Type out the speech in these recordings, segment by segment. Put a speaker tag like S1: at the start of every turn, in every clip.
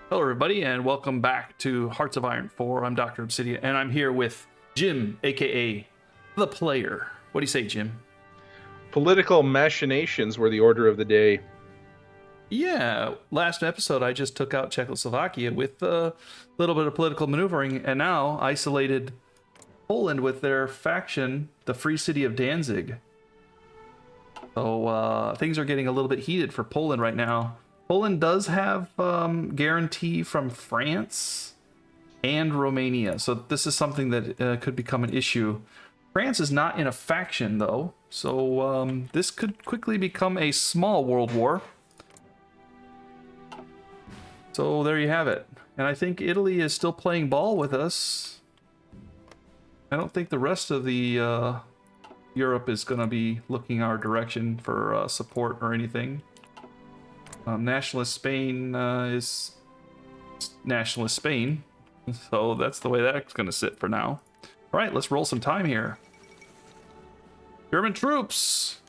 S1: Hello, everybody, and welcome back to Hearts of Iron 4. I'm Dr. Obsidia, and I'm here with Jim, aka The Player. What do you say, Jim?
S2: Political machinations were the order of the day.
S1: Yeah, last episode I just took out Czechoslovakia with a little bit of political maneuvering, and now isolated Poland with their faction, the Free City of Danzig. So things are getting a little bit heated for Poland right now. Poland does have guarantee from France and Romania, so this is something that could become an issue. France is not in a faction, though, so this could quickly become a small world war. So there you have it. And I think Italy is still playing ball with us. I don't think the rest of the Europe is going to be looking our direction for support or anything. Nationalist Spain is Nationalist Spain, so that's the way that's going to sit for now. All right, let's roll some time here. German troops!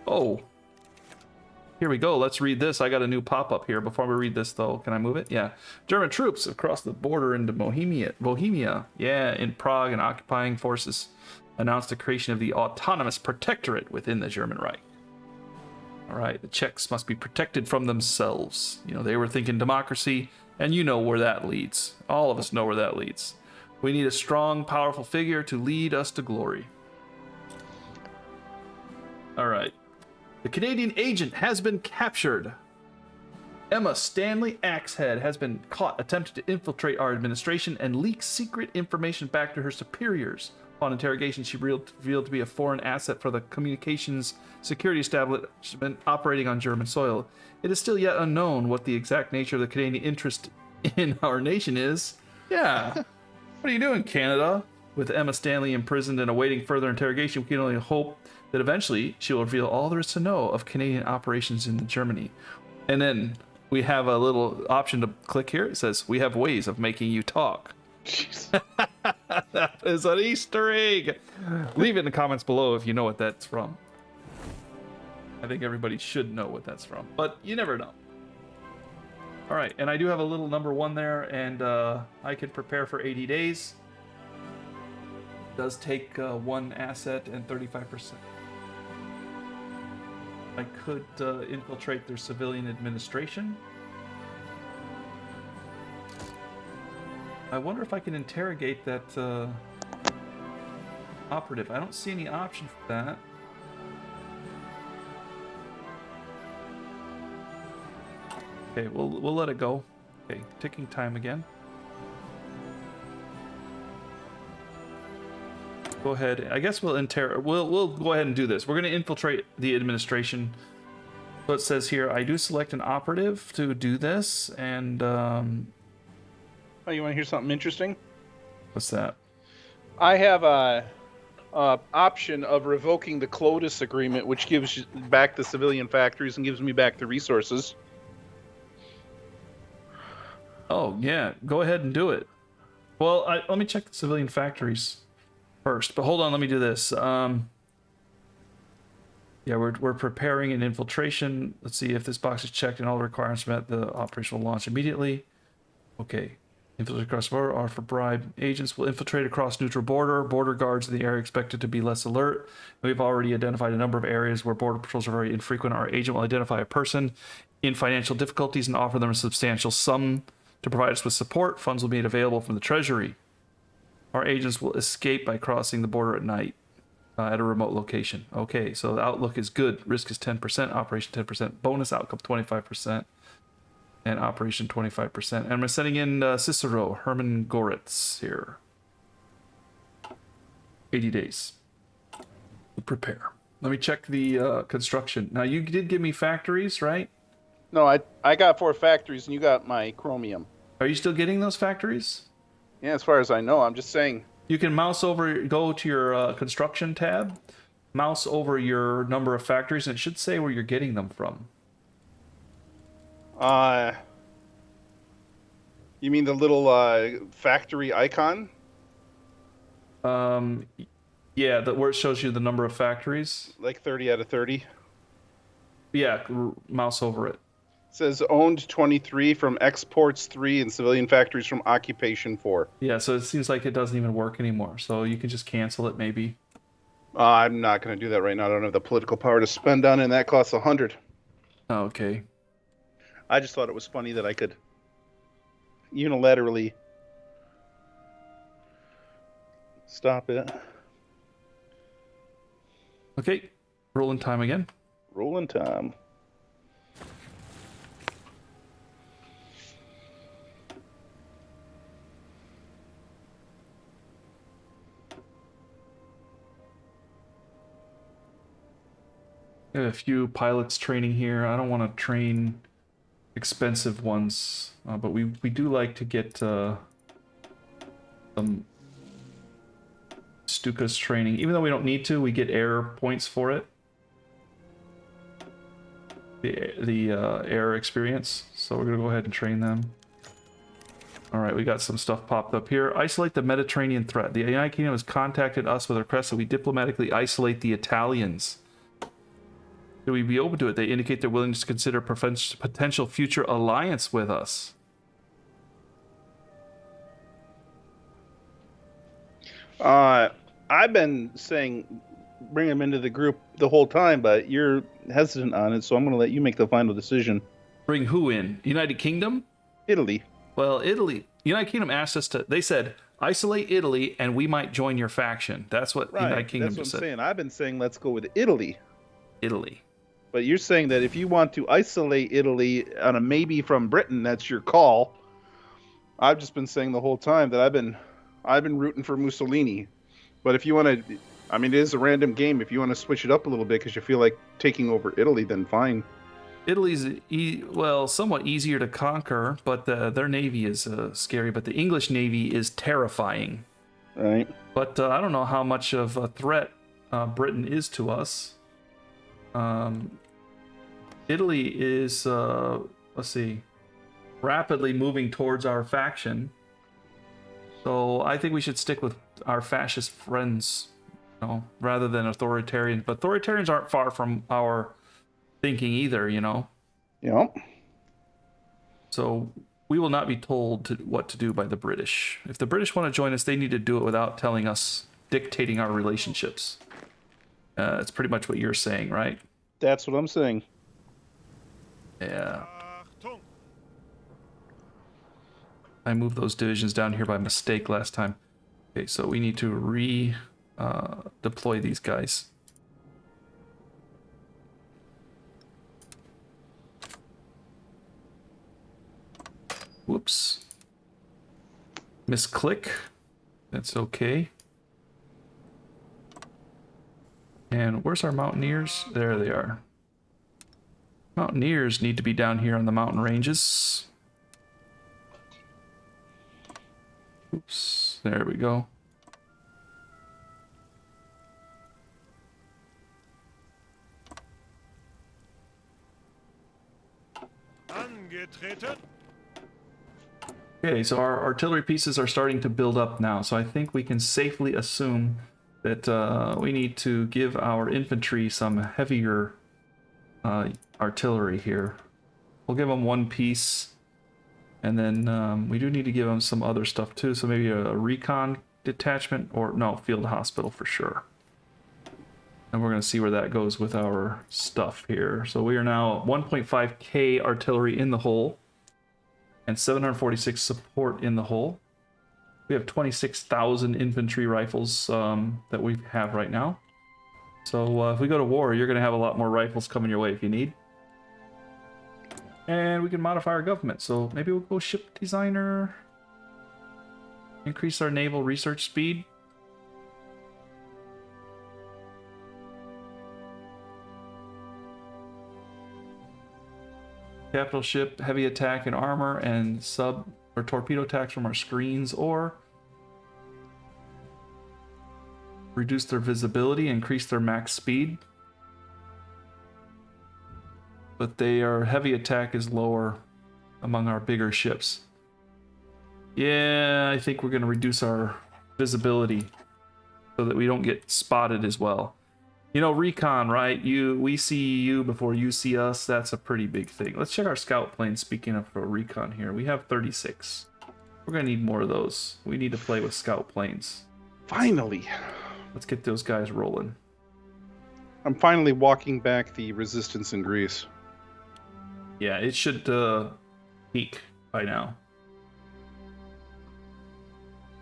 S1: Oh. Here we go. Let's read this. I got a new pop-up here. Before we read this, though, can I move it? Yeah. German troops across the border into Bohemia. Yeah, in Prague, and occupying forces announced the creation of the autonomous protectorate within the German Reich. All right, the Czechs must be protected from themselves. You know, they were thinking democracy, and you know where that leads. All of us know where that leads. We need a strong, powerful figure to lead us to glory. All right. The Canadian agent has been captured. Emma Stanley Axehead has been caught attempting to infiltrate our administration and leak secret information back to her superiors. Upon interrogation, she revealed to be a foreign asset for the communications security establishment operating on German soil. It is still yet unknown what the exact nature of the Canadian interest in our nation is. Yeah. What are you doing, Canada? With Emma Stanley imprisoned and awaiting further interrogation, we can only hope that eventually she will reveal all there is to know of Canadian operations in Germany. And then we have a little option to click here. It says, we have ways of making you talk.
S2: Jeez.
S1: That is an Easter egg. Leave it in the comments below if you know what that's from. I think everybody should know what that's from, but you never know. All right, and I do have a little number 1 there, and I can prepare for 80 days. It does take 1 asset and 35%. I could infiltrate their civilian administration. I wonder if I can interrogate that operative. I don't see any option for that. Okay, we'll let it go. Okay, ticking time again. Go ahead. I guess we'll go ahead and do this. We're going to infiltrate the administration. So it says here, I do select an operative to do this, and
S2: Oh, you want to hear something interesting?
S1: what's that?
S2: I have a option of revoking the CLOTUS agreement, which gives back the civilian factories and gives me back the resources.
S1: Oh yeah, go ahead and do it. Well, let me check the civilian factories first. But hold on, let me do this. Yeah, we're preparing an infiltration. Let's see if this box is checked and all the requirements met. The operation will launch immediately. Okay. Infiltrate across border are for bribe. Agents will infiltrate across neutral border. Border guards in the area are expected to be less alert. We've already identified a number of areas where border patrols are very infrequent. Our agent will identify a person in financial difficulties and offer them a substantial sum to provide us with support. Funds will be made available from the treasury. Our agents will escape by crossing the border at night at a remote location. Okay, so the outlook is good. Risk is 10%, operation 10%, bonus outcome 25%. And operation 25%. And we're sending in Cicero, Herman Goritz here. 80 days. Prepare. Let me check the construction. Now, you did give me factories, right?
S2: No, I got 4 factories, and you got my chromium.
S1: Are you still getting those factories?
S2: Yeah, as far as I know, I'm just saying.
S1: You can mouse over, go to your construction tab, mouse over your number of factories, and it should say where you're getting them from.
S2: You mean the little factory icon?
S1: Yeah, where it shows you the number of factories.
S2: Like 30 out of 30?
S1: Yeah, mouse over it.
S2: says owned 23 from exports 3 and civilian factories from occupation 4.
S1: Yeah, so it seems like it doesn't even work anymore. So you can just cancel it maybe.
S2: I'm not going to do that right now. I don't have the political power to spend on it, and that costs 100.
S1: Okay.
S2: I just thought it was funny that I could unilaterally stop it.
S1: Okay, rolling time again.
S2: Rolling time.
S1: I have a few pilots training here. I don't want to train expensive ones, but we do like to get some Stuka's training. Even though we don't need to, we get air points for it. The air experience. So we're going to go ahead and train them. Alright, we got some stuff popped up here. Isolate the Mediterranean threat. The United Kingdom has contacted us with a request that we diplomatically isolate the Italians. Do we be open to it? They indicate their willingness to consider potential future alliance with us.
S2: I've been saying bring them into the group the whole time, but you're hesitant on it, so I'm going to let you make the final decision.
S1: Bring who in? United Kingdom?
S2: Italy.
S1: Well, Italy. United Kingdom asked us to... They said, isolate Italy and we might join your faction. That's what United Kingdom
S2: just
S1: said.
S2: saying. I've been saying let's go with Italy.
S1: Italy.
S2: But you're saying that if you want to isolate Italy on a maybe from Britain, that's your call. I've just been saying the whole time that I've been rooting for Mussolini. But if you want to, I mean, it is a random game. If you want to switch it up a little bit because you feel like taking over Italy, then fine.
S1: Italy's, somewhat easier to conquer, but their navy is scary. But the English navy is terrifying.
S2: Right.
S1: But I don't know how much of a threat Britain is to us. Italy is, let's see, rapidly moving towards our faction. So I think we should stick with our fascist friends, rather than authoritarian. But authoritarians aren't far from our thinking either,
S2: Yeah.
S1: So we will not be told what to do by the British. If the British want to join us, they need to do it without telling us, dictating our relationships. It's pretty much what you're saying, right?
S2: That's what I'm saying.
S1: Yeah. I moved those divisions down here by mistake last time. Okay, so we need to deploy these guys. Whoops. Misclick. That's okay. And where's our mountaineers? There they are. Mountaineers need to be down here on the mountain ranges. Oops, there we go. Okay, so our artillery pieces are starting to build up now, so I think we can safely assume that we need to give our infantry some heavier artillery here. We'll give them one piece, and then we do need to give them some other stuff too, so maybe a recon detachment, or no, field hospital for sure. And we're going to see where that goes with our stuff here. So we are now 1.5k artillery in the hole, and 746 support in the hole. We have 26,000 infantry rifles that we have right now. So if we go to war, you're going to have a lot more rifles coming your way if you need. And we can modify our government. So maybe we'll go ship designer. Increase our naval research speed. Capital ship, heavy attack and armor, and sub or torpedo attacks from our screens, or reduce their visibility, increase their max speed. But heavy attack is lower among our bigger ships. Yeah, I think we're going to reduce our visibility so that we don't get spotted as well. You know, recon, right? We see you before you see us. That's a pretty big thing. Let's check our scout plane. Speaking of recon here, we have 36. We're gonna need more of those. We need to play with scout planes.
S2: Finally.
S1: Let's get those guys rolling.
S2: I'm finally walking back the resistance in Greece.
S1: Yeah, it should peak by now.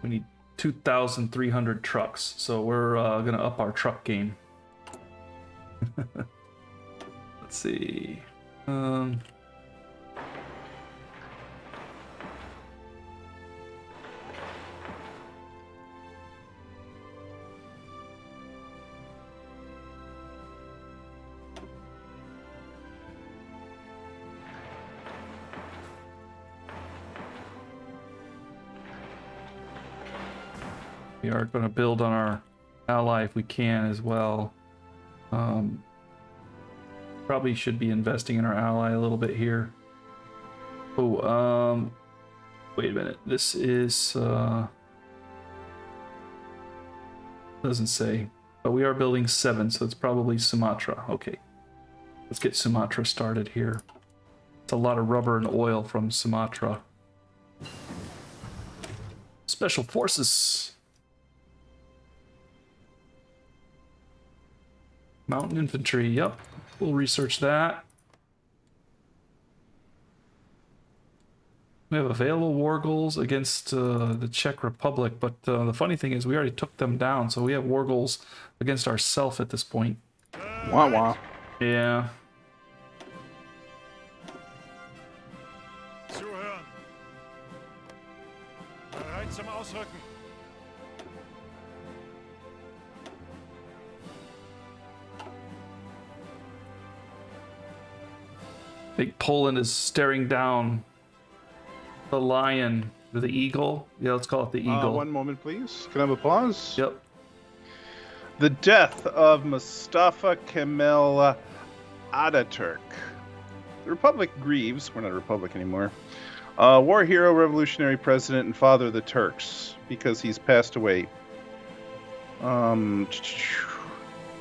S1: We need 2,300 trucks, so we're gonna up our truck game. Let's see. We are going to build on our ally if we can as well. Probably should be investing in our ally a little bit here. Oh, wait a minute. This is doesn't say, but we are building 7, so it's probably Sumatra. Okay, let's get Sumatra started here. It's a lot of rubber and oil from Sumatra. Special Forces. Mountain Infantry, yep. We'll research that. We have available war goals against the Czech Republic, but the funny thing is we already took them down, so we have war goals against ourselves at this point.
S2: Wah wah.
S1: Yeah.
S3: Zuhören. Bereit zum Ausrücken.
S1: I think Poland is staring down the lion, the eagle. Yeah, let's call it the eagle.
S2: One moment, please. Can I have a pause?
S1: Yep.
S2: The death of Mustafa Kemal Ataturk. The Republic grieves. We're not a republic anymore. War hero, revolutionary president, and father of the Turks, because he's passed away.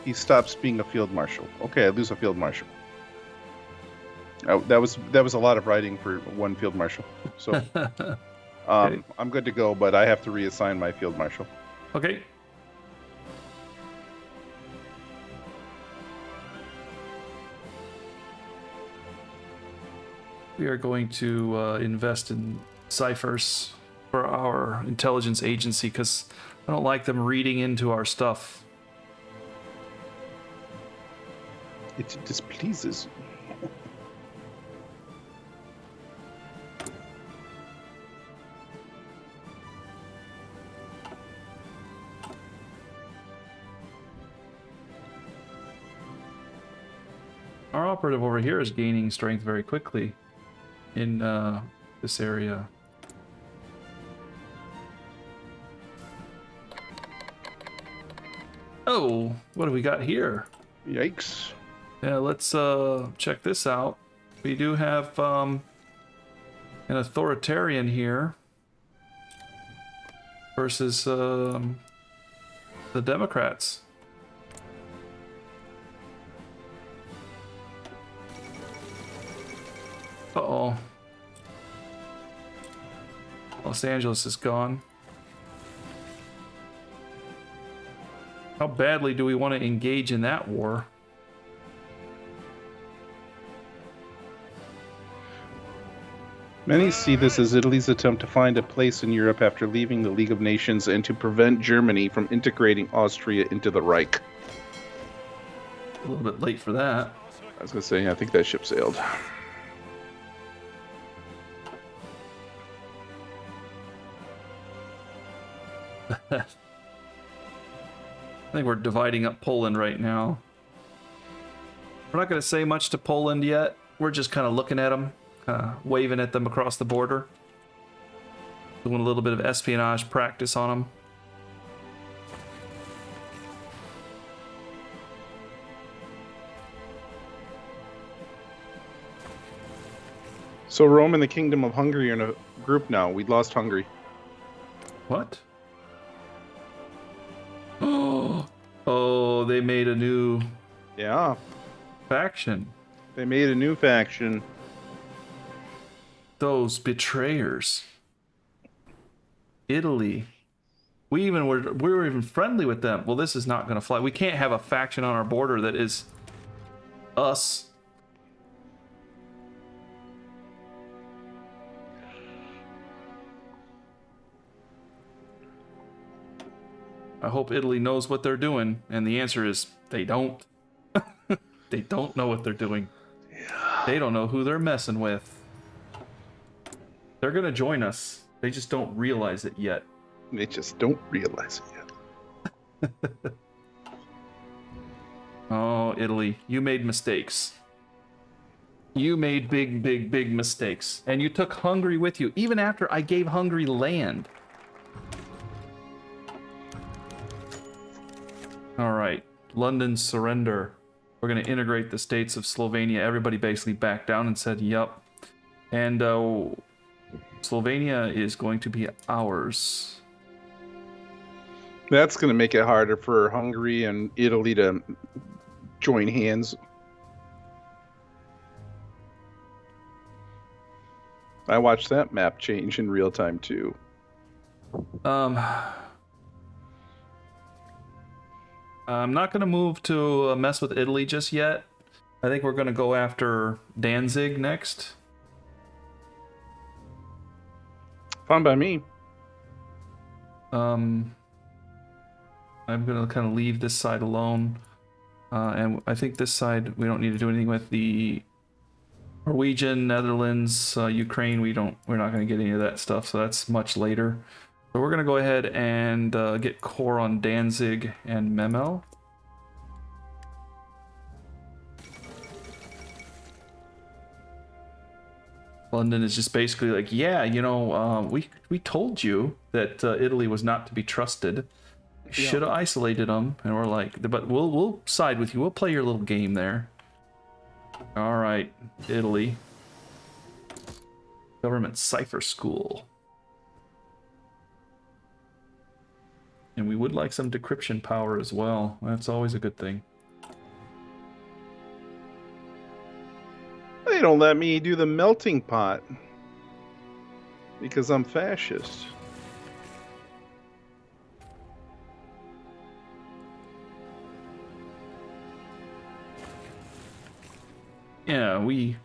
S2: He stops being a field marshal. Okay, I lose a field marshal. That was a lot of writing for one field marshal. So
S1: Okay.
S2: I'm good to go, but I have to reassign my field marshal.
S1: Okay. We are going to invest in ciphers for our intelligence agency because I don't like them reading into our stuff.
S2: It displeases me.
S1: Our operative over here is gaining strength very quickly in this area. Oh, what do we got here?
S2: Yikes.
S1: Yeah, let's check this out. We do have an authoritarian here versus the Democrats. Uh-oh. Los Angeles is gone. How badly do we want to engage in that war?
S2: Many see this as Italy's attempt to find a place in Europe after leaving the League of Nations and to prevent Germany from integrating Austria into the Reich.
S1: A little bit late for that.
S2: I was going to say, I think that ship sailed.
S1: I think we're dividing up Poland right now. We're not going to say much to Poland yet. We're just kind of looking at them, waving at them across the border. Doing a little bit of espionage practice on them.
S2: So Rome and the Kingdom of Hungary are in a group now. We lost Hungary.
S1: What? Oh, Oh, they made a new
S2: Yeah,
S1: faction.
S2: they made a new faction.
S1: Those betrayers. Italy. We were even friendly with them. Well, this is not going to fly. We can't have a faction on our border that is us. I hope Italy knows what they're doing, and the answer is they don't. They don't know what they're doing.
S2: Yeah.
S1: They don't know who they're messing with. They're going to join us. They just don't realize it yet.
S2: They just don't realize it yet.
S1: Oh, Italy, you made mistakes. You made big, big, big mistakes. And you took Hungary with you, even after I gave Hungary land. All right, London surrender. We're going to integrate the states of Slovenia. Everybody basically backed down and said, yup. And Slovenia is going to be ours.
S2: That's going to make it harder for Hungary and Italy to join hands. I watched that map change in real time too.
S1: I'm not going to move to mess with Italy just yet. I think we're going to go after Danzig next.
S2: Fine by me.
S1: I'm going to kind of leave this side alone. And I think this side we don't need to do anything with. The Norwegian, Netherlands, Ukraine, we're not going to get any of that stuff, so that's much later. So we're going to go ahead and get core on Danzig and Memel. London is just basically like, yeah, you know, we told you that Italy was not to be trusted. Should have isolated them, and we're like, but we'll side with you. We'll play your little game there. All right, Italy. Government Cipher School. And we would like some decryption power as well. That's always a good thing.
S2: They don't let me do the melting pot because I'm fascist.
S1: Yeah, we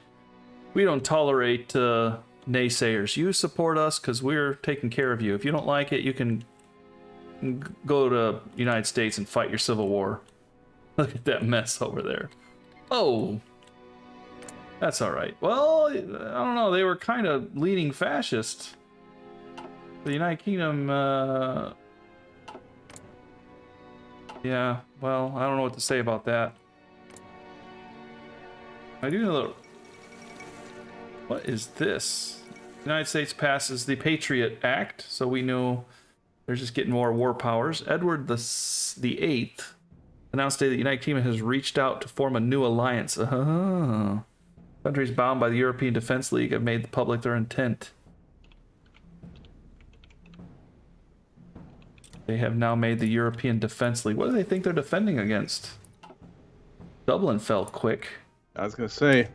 S1: don't tolerate naysayers. You support us because we're taking care of you. If you don't like it, you can go to United States and fight your civil war. Look at that mess over there. Oh, that's all right. Well, I don't know. They were kind of leaning fascist. The United Kingdom, yeah, well, I don't know what to say about that. I do know. What is this? The United States passes the Patriot Act, so we know they're just getting more war powers. Edward the Eighth announced today that the United Kingdom has reached out to form a new alliance. Countries bound by the European Defence League have made public their intent. They have now made the European Defence League. What do they think they're defending against? Dublin fell quick.
S2: I was going to say.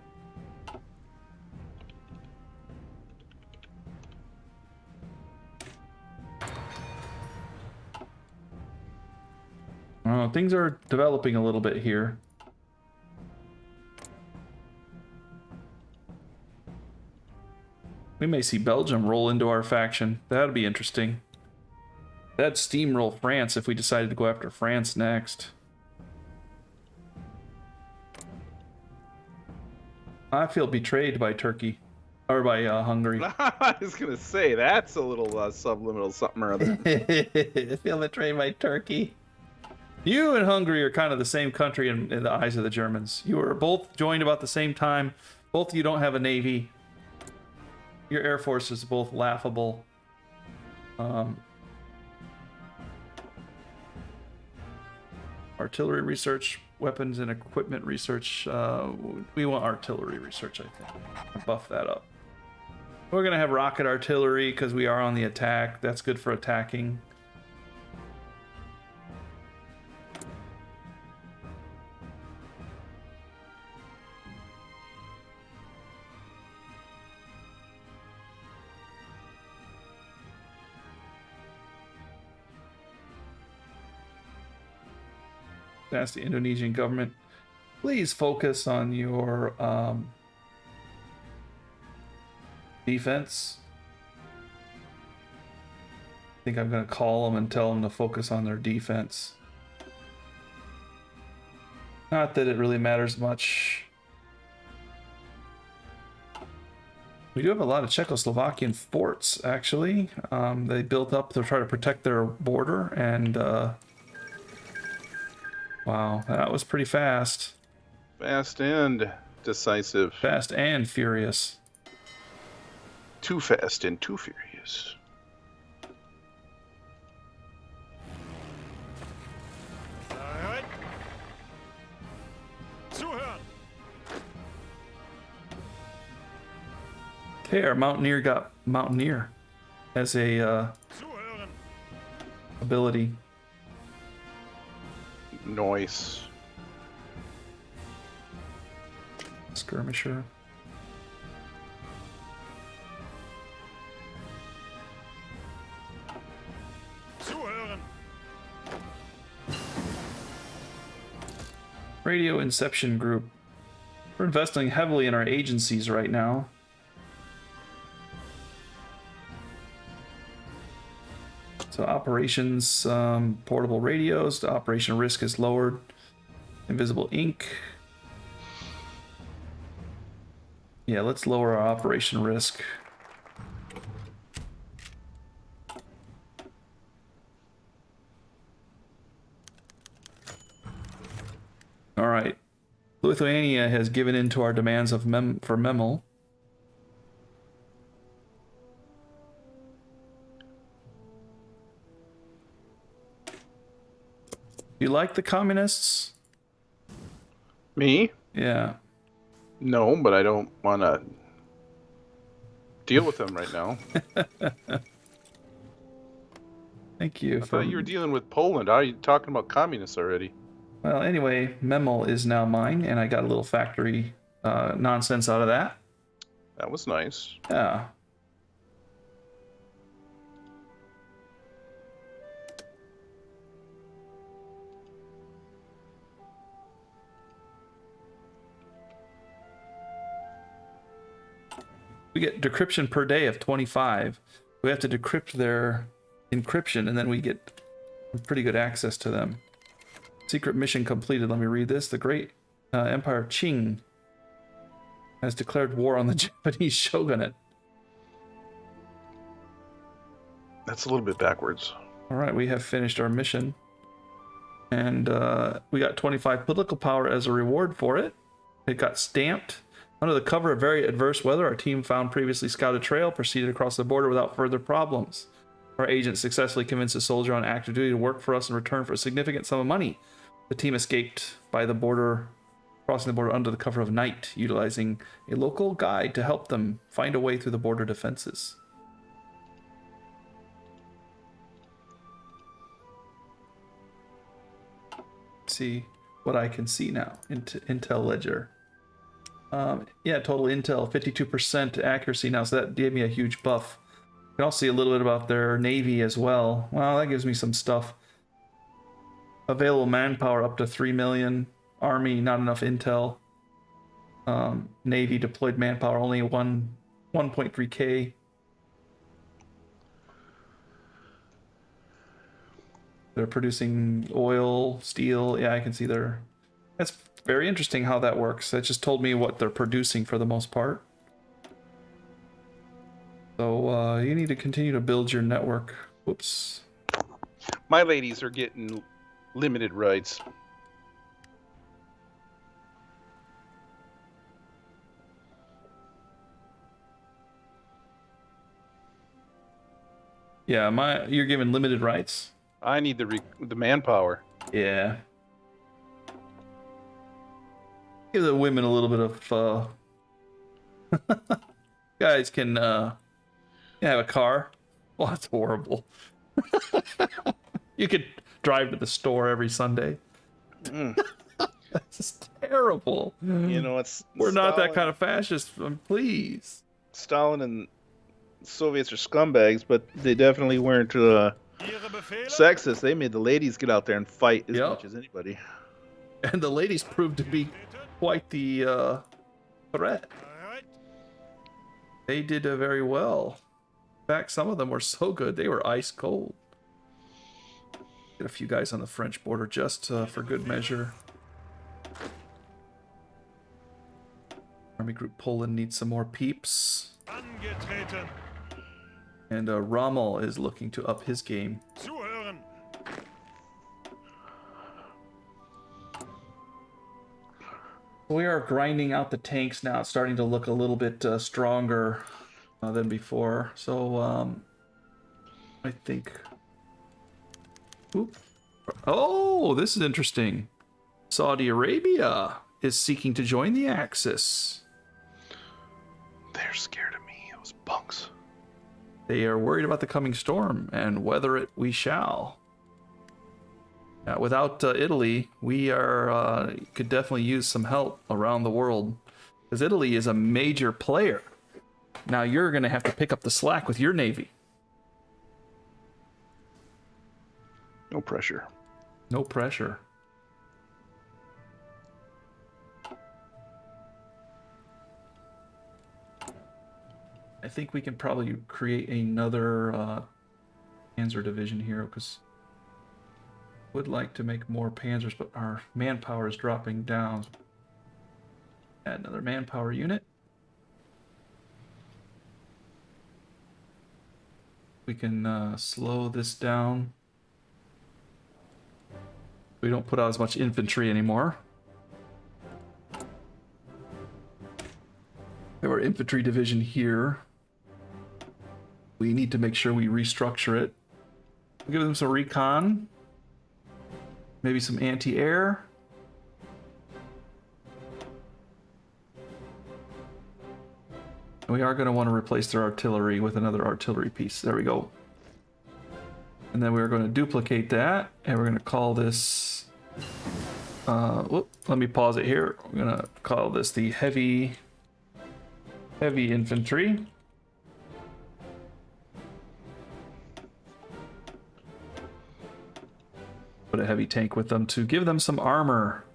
S1: Things are developing a little bit here. We may see Belgium roll into our faction. That'd be interesting. That'd steamroll France if we decided to go after France next. I feel betrayed by Turkey. Or by Hungary.
S2: I was going to say, that's a little subliminal something or other.
S1: I feel betrayed by Turkey. You and Hungary are kind of the same country in the eyes of the Germans. You were both joined about the same time. Both of you don't have a navy. Your air force is both laughable. Artillery research, weapons and equipment research. We want artillery research, I think. Buff that up. We're going to have rocket artillery because we are on the attack. That's good for attacking. Ask the Indonesian government, please focus on your defense. I think I'm going to call them and tell them to focus on their defense. Not that it really matters much. We do have a lot of Czechoslovakian forts, actually. They built up to try to protect their border, and wow, that was pretty fast.
S2: Fast and decisive.
S1: Fast and furious.
S2: Too fast and too furious.
S1: Okay, our Mountaineer got Mountaineer as a ability.
S2: Nice.
S1: Skirmisher. Radio Inception Group. We're investing heavily in our agencies right now. So operations, portable radios, the operation risk is lowered. Invisible ink. Yeah, let's lower our operation risk. All right. Lithuania has given in to our demands of for Memel. You like the communists?
S2: Me?
S1: Yeah.
S2: No, but I don't want to deal with them right now.
S1: Thank you.
S2: I thought you were dealing with Poland. How are you talking about communists already?
S1: Well, anyway, Memel is now mine, and I got a little factory nonsense out of that.
S2: That was nice.
S1: Yeah. We get decryption per day of 25. We have to decrypt their encryption, and then we get pretty good access to them. Secret mission completed. Let me read this. The Great Empire Qing has declared war on the Japanese shogunate.
S2: That's a little bit backwards.
S1: All right, we have finished our mission. And we got 25 political power as a reward for it. It got stamped. Under the cover of very adverse weather, our team found previously scouted trail, proceeded across the border without further problems. Our agent successfully convinced a soldier on active duty to work for us in return for a significant sum of money. The team escaped by the border, crossing the border under the cover of night, utilizing a local guide to help them find a way through the border defenses. See what I can see now. Intel Ledger. Yeah, total intel, 52% accuracy now, so that gave me a huge buff. You can also see a little bit about their navy as well. Well, that gives me some stuff. Available manpower up to 3 million. Army, not enough intel. Navy deployed manpower only 1.3k. They're producing oil, steel. Yeah, I can see they're... That's very interesting how that works. That just told me what they're producing for the most part. So you need to continue to build your network. Whoops.
S2: My ladies are getting limited rights.
S1: Yeah, you're given limited rights.
S2: I need the manpower.
S1: Yeah. Give the women a little bit of guys can have a car. Well, that's horrible. You could drive to the store every Sunday. That's just terrible.
S2: You know, it's
S1: we're not that kind of fascist. Please.
S2: Stalin and Soviets are scumbags, but they definitely weren't sexist. They made the ladies get out there and fight as much as anybody.
S1: And the ladies proved to be quite the threat. They did very well. In fact, some of them were so good, they were ice cold. Get a few guys on the French border just for good measure. Army Group Poland needs some more peeps. And Rommel is looking to up his game. We are grinding out the tanks now. It's starting to look a little bit stronger than before. So I think... Oop. Oh, this is interesting. Saudi Arabia is seeking to join the Axis.
S2: They're scared of me, those punks.
S1: They are worried about the coming storm, and weather it we shall. Without Italy, we are could definitely use some help around the world, because Italy is a major player. Now you're going to have to pick up the slack with your navy.
S2: No pressure.
S1: No pressure. I think we can probably create another Panzer division here, because would like to make more Panzers, but our manpower is dropping down. Add another manpower unit. We can slow this down. We don't put out as much infantry anymore. We have our infantry division here. We need to make sure we restructure it. We'll give them some recon. Maybe some anti-air. We are going to want to replace their artillery with another artillery piece. There we go. And then we're going to duplicate that, and we're going to call this... let me pause it here. We're going to call this the heavy infantry. Put a heavy tank with them to give them some armor.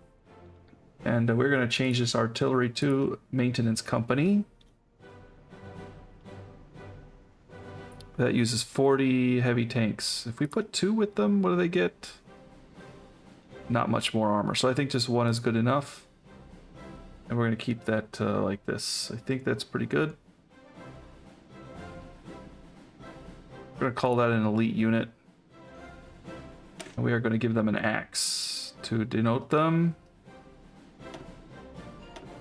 S1: And we're going to change this artillery to maintenance company. That uses 40 heavy tanks. If we put 2 with them, what do they get? Not much more armor. So I think just 1 is good enough. And we're going to keep that like this. I think that's pretty good. We're going to call that an elite unit. And we are going to give them an axe to denote them.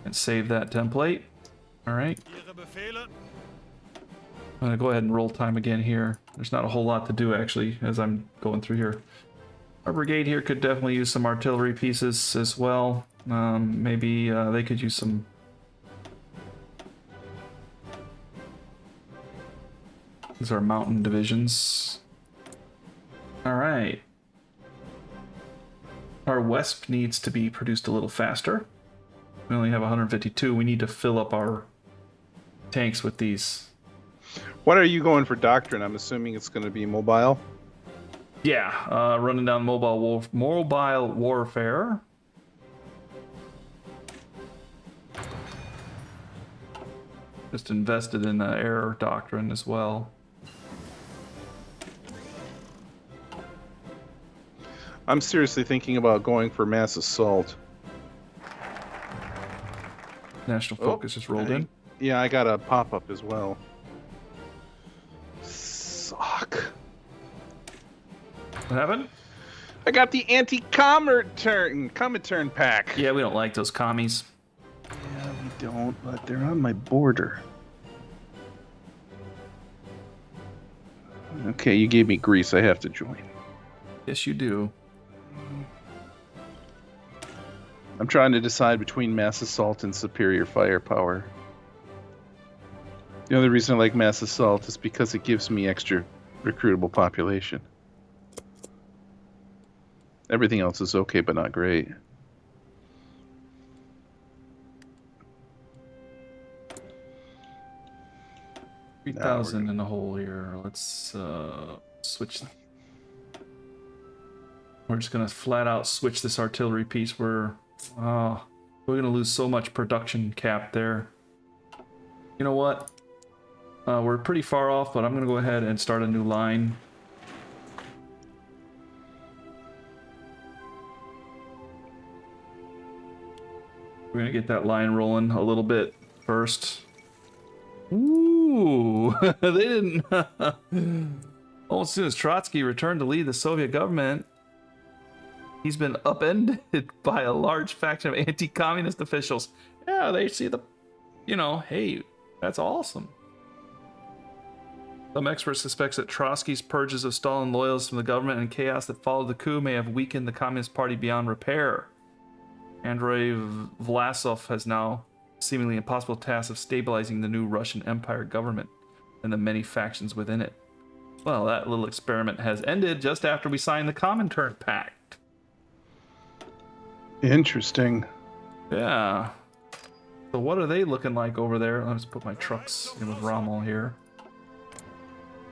S1: And save that template. Alright. I'm going to go ahead and roll time again here. There's not a whole lot to do, actually, as I'm going through here. Our brigade here could definitely use some artillery pieces as well. Maybe they could use some... These are mountain divisions. Alright. Our WESP needs to be produced a little faster. We only have 152. We need to fill up our tanks with these.
S2: What are you going for Doctrine? I'm assuming it's going to be mobile.
S1: Yeah, running down mobile warfare. Just invested in the air doctrine as well.
S2: I'm seriously thinking about going for mass assault.
S1: National Focus just rolled in.
S2: Yeah, I got a pop-up as well. Suck.
S1: What happened?
S2: I got the anti-Comintern pack.
S1: Yeah, we don't like those commies.
S2: Yeah, we don't, but they're on my border. Okay, you gave me Greece. I have to join.
S1: Yes, you do.
S2: I'm trying to decide between mass assault and superior firepower. The only reason I like mass assault is because it gives me extra recruitable population. Everything else is okay, but not great.
S1: Three 3,000 in the hole here. Let's switch. We're just gonna flat out switch this artillery piece. We're gonna lose so much production cap there. You know what? We're pretty far off, but I'm gonna go ahead and start a new line. We're gonna get that line rolling a little bit first. Ooh, they didn't. Almost as soon as Trotsky returned to lead the Soviet government, he's been upended by a large faction of anti-communist officials. Yeah, they see the, hey, that's awesome. Some experts suspect that Trotsky's purges of Stalin loyalists from the government and chaos that followed the coup may have weakened the Communist Party beyond repair. Andrei Vlasov has now seemingly impossible task of stabilizing the new Russian Empire government and the many factions within it. Well, that little experiment has ended just after we signed the Comintern Pact.
S2: Interesting.
S1: Yeah. So what are they looking like over there? Let's put my trucks in with Rommel here.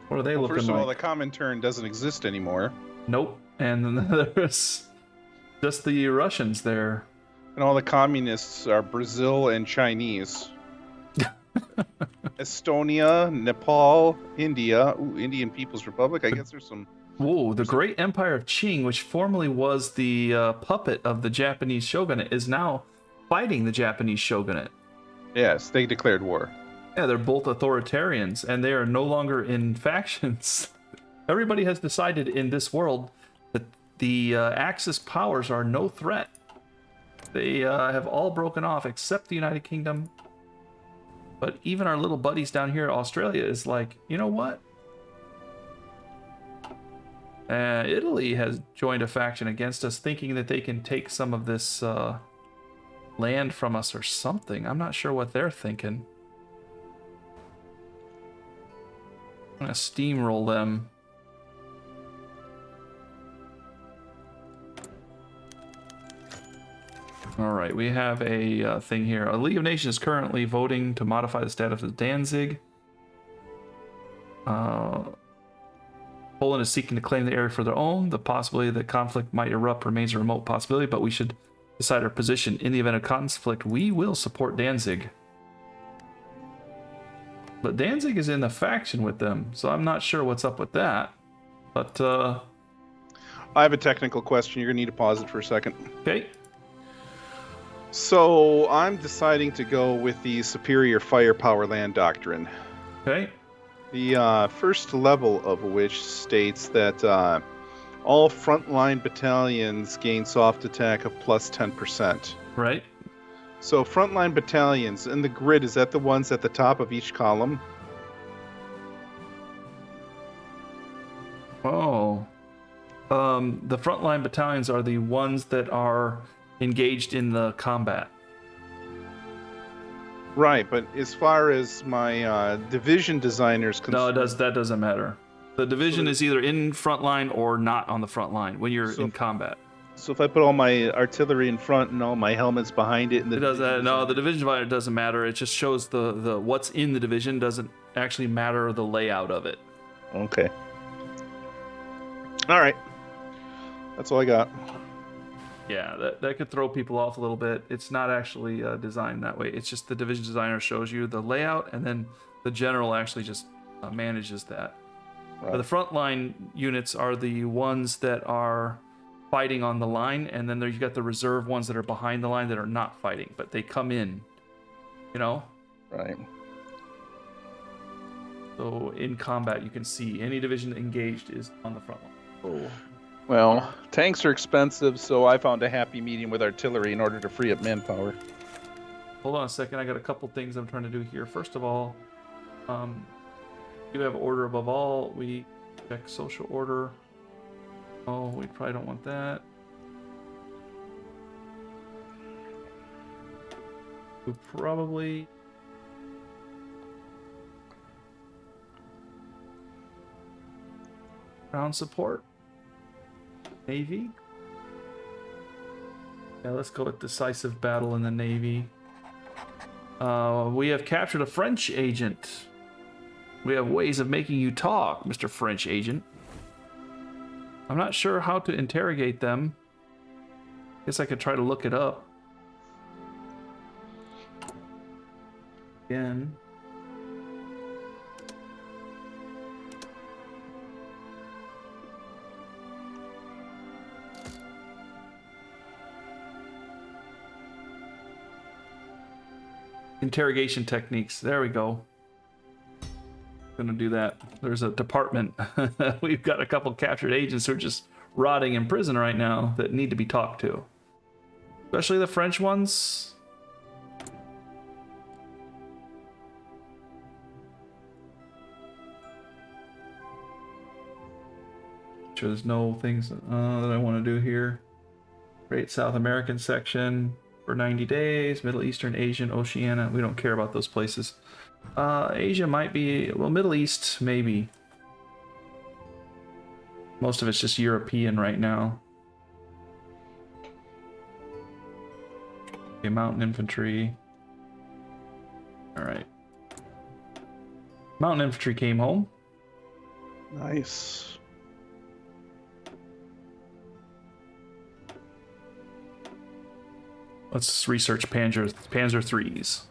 S1: What are they looking like?
S2: First of all, the Comintern doesn't exist anymore.
S1: Nope. And then there's just the Russians there.
S2: And all the communists are Brazil and Chinese. Estonia, Nepal, India. Ooh, Indian People's Republic. I guess there's some...
S1: Whoa, the great empire of Qing, which formerly was the puppet of the Japanese shogunate, is now fighting the Japanese shogunate.
S2: Yes, they declared war.
S1: Yeah, they're both authoritarians, and they are no longer in factions. Everybody has decided in this world that the Axis powers are no threat. They have all broken off except the United Kingdom. But even our little buddies down here, Australia, is like, you know what? Italy has joined a faction against us, thinking that they can take some of this land from us or something. I'm not sure what they're thinking. I'm gonna steamroll them. All right, we have a thing here. A League of Nations is currently voting to modify the status of Danzig. Poland is seeking to claim the area for their own. The possibility that conflict might erupt remains a remote possibility, but we should decide our position. In the event of conflict, we will support Danzig. But Danzig is in a faction with them, so I'm not sure what's up with that. But,
S2: I have a technical question. You're going to need to pause it for a second.
S1: okay.
S2: So, I'm deciding to go with the Superior Firepower Land Doctrine.
S1: Okay.
S2: The first level of which states that all frontline battalions gain soft attack of plus 10%.
S1: Right.
S2: So frontline battalions in the grid, is that the ones at the top of each column?
S1: Oh. The frontline battalions are the ones that are engaged in the combat.
S2: Right, but as far as my division designers concerned...
S1: No, that doesn't matter. The division is either in front line or not on the front line when you're in combat.
S2: So if I put all my artillery in front and all my helmets behind it...
S1: It does that. No, the division divider doesn't matter. It just shows the what's in the division. Doesn't actually matter the layout of it.
S2: Okay. All right. That's all I got.
S1: Yeah, that could throw people off a little bit. It's not actually designed that way. It's just the division designer shows you the layout, and then the general actually just manages that.
S2: Right.
S1: But the frontline units are the ones that are fighting on the line, and then you've got the reserve ones that are behind the line that are not fighting, but they come in,
S2: Right.
S1: So in combat, you can see any division engaged is on the front line.
S2: Oh. Well, tanks are expensive, so I found a happy medium with artillery in order to free up manpower.
S1: Hold on a second. I got a couple things I'm trying to do here. First of all, you have order above all. We check social order. Oh, we probably don't want that. We probably... ground support. Navy. Yeah, let's go with decisive battle in the Navy. We have captured a French agent. We have ways of making you talk, Mr. French agent. I'm not sure how to interrogate them. Guess I could try to look it up. Again. Interrogation techniques. There we go. Gonna do that. There's a department. We've got a couple captured agents who are just rotting in prison right now that need to be talked to. Especially the French ones. Sure, there's no things that I want to do here. Great South American section for 90 days. Middle Eastern, Asian, Oceania. We don't care about those places. Asia might be, well, Middle East, maybe. Most of it's just European right now. Okay, mountain infantry. Alright. Mountain infantry came home.
S2: Nice.
S1: Let's research Panzer 3s.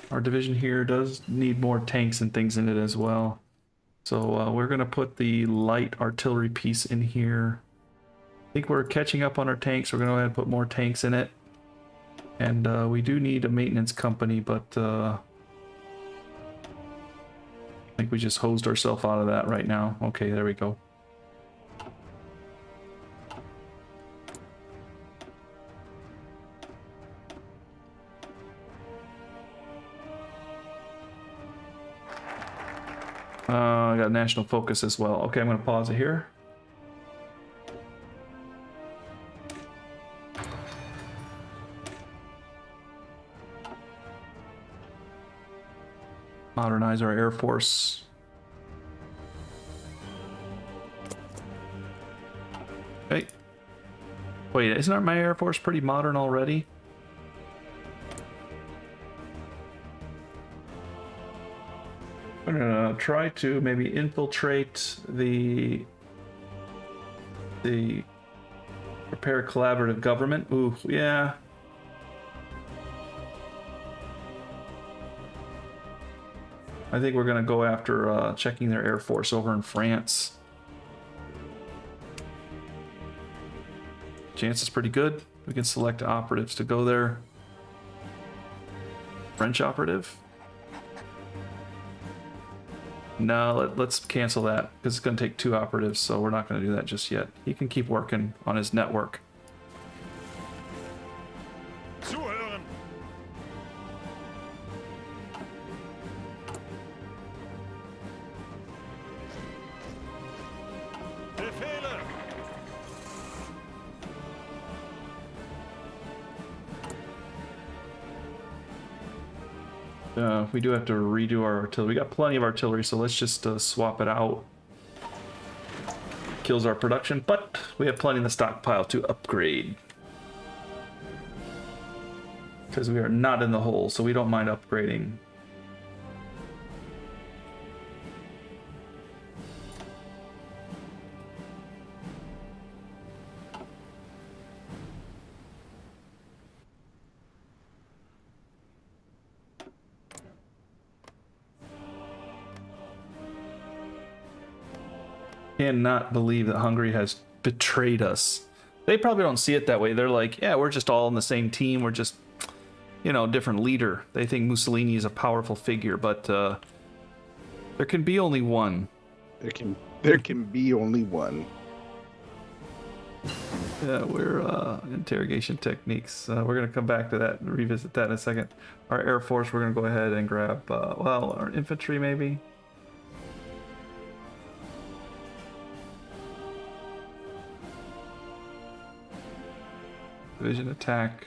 S1: Our division here does need more tanks and things in it as well. So we're going to put the light artillery piece in here. I think we're catching up on our tanks. We're going to go ahead and put more tanks in it. And we do need a maintenance company, but I think we just hosed ourselves out of that right now. Okay, there we go. I got national focus as well. Okay, I'm going to pause it here. Modernize our Air Force. Okay. Wait, isn't my Air Force pretty modern already? I'm gonna try to maybe infiltrate the prepare collaborative government. Ooh, yeah. I think we're gonna go after checking their Air Force over in France. Chance is pretty good. We can select operatives to go there. French operative? No, let's cancel that because it's going to take 2 operatives, so we're not going to do that just yet. He can keep working on his network.
S3: Zuhören. Befehle.
S1: We do have to redo our artillery. We got plenty of artillery, so let's just swap it out. Kills our production, but we have plenty in the stockpile to upgrade. Because we are not in the hole, so we don't mind upgrading. Cannot believe that Hungary has betrayed us. They probably don't see it that way. They're like, yeah, we're just all on the same team. We're just, you know, different leader. They think Mussolini is a powerful figure, but there can be only one.
S2: There can be only one.
S1: Yeah, we're interrogation techniques. We're gonna come back to that and revisit that in a second. Our Air Force, we're gonna go ahead and grab, well, our infantry maybe. Division attack.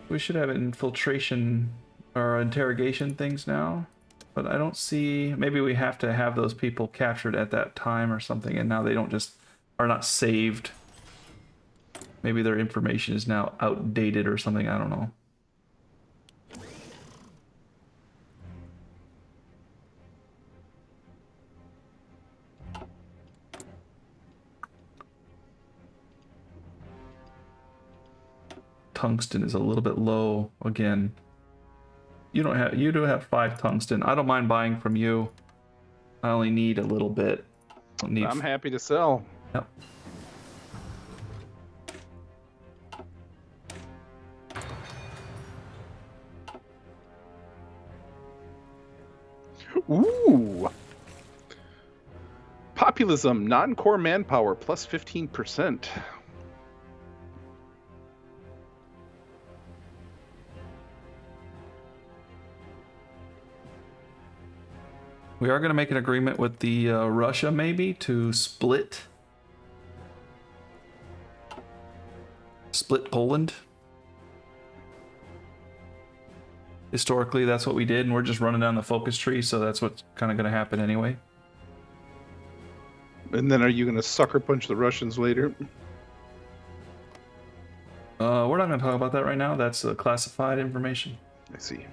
S1: We should have infiltration or interrogation things now, but I don't see. Maybe we have to have those people captured at that time or something, and now they don't just are not saved. Maybe their information is now outdated or something. I don't know. tungsten is a little bit low again. You do have 5 tungsten. I don't mind buying from you. I only need a little bit. Don't need.
S2: I'm happy to sell.
S1: Yep.
S2: Ooh. Populism, non-core manpower, plus 15%.
S1: We are going to make an agreement with the Russia, maybe, to split Poland. Historically, that's what we did, and we're just running down the focus tree, so that's what's kind of going to happen anyway.
S2: And then are you going to sucker punch the Russians later?
S1: We're not going to talk about that right now. That's classified information.
S2: I see.